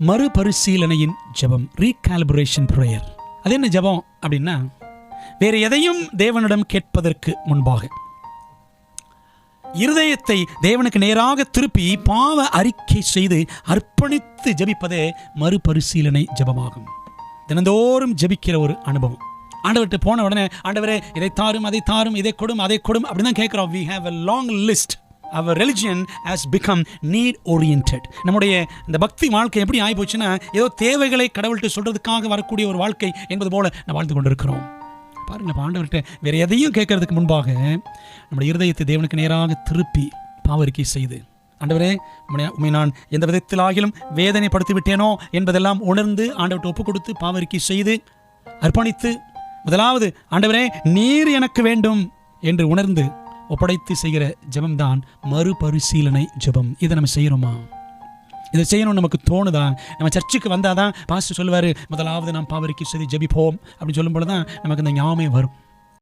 மறுபரிசீலனையின் ஜெபம், ரீகாலிபிரேஷன் ப்ரேயர். அது என்ன ஜெபம் அப்படின்னா, வேறு எதையும் தேவனிடம் கேட்பதற்கு முன்பாக இருதயத்தை தேவனுக்கு நேராக திருப்பி பாவ அறிக்கை செய்து அர்ப்பணித்து ஜெபிப்பதே மறுபரிசீலனை ஜெபமாகும். தினந்தோறும் ஜெபிக்கிற ஒரு அனுபவம். ஆண்டவர்கிட்ட போன உடனே, ஆண்டவரே இதை தாரும், அதை தாரும், இதை கொடும், அதை கொடும் அப்படி தான் கேட்குறோம். we have a long list. our religion has become need oriented. நம்முடைய இந்த பக்தி வாழ்க்கை எப்படி ஆகி போச்சுன்னா, ஏதோ தேவைகளை கடவுள்கிட்ட சொல்றதுக்காக வரக்கூடிய ஒரு வாழ்க்கை என்பது போல நான் வாழ்ந்து கொண்டிருக்கிறோம். பாருங்க, ஆண்டவர்கிட்ட வேறு எதையும் கேட்கறதுக்கு முன்பாக நம்முடைய இருதயத்தை தேவனுக்கு நேராக திருப்பி பாவரிக்கை செய்து, ஆண்டவரே உம்மை நான் எந்த விதத்திலாகிலும் வேதனைப்படுத்தி விட்டேனோ என்பதெல்லாம் உணர்ந்து ஆண்டவர்கிட்ட ஒப்பு கொடுத்து பாவரிக்கை செய்து அர்ப்பணித்து, முதலாவது ஆண்டவரே நீர் எனக்கு வேண்டும் என்று உணர்ந்து ஒப்படைத்து செய்கிற ஜெபம்தான் மறுபரிசீலனை ஜெபம். இதை நம்ம செய்கிறோமா? இதை செய்யணும்னு நமக்கு தோணுதா? நம்ம சர்ச்சுக்கு வந்தால் தான் பாஸ்டர் சொல்லுவார், முதலாவது நாம் பாவரிக்கை செய்து ஜெபிப்போம் அப்படின்னு சொல்லும்போது தான் நமக்கு இந்த ஞாபகம் வரும்.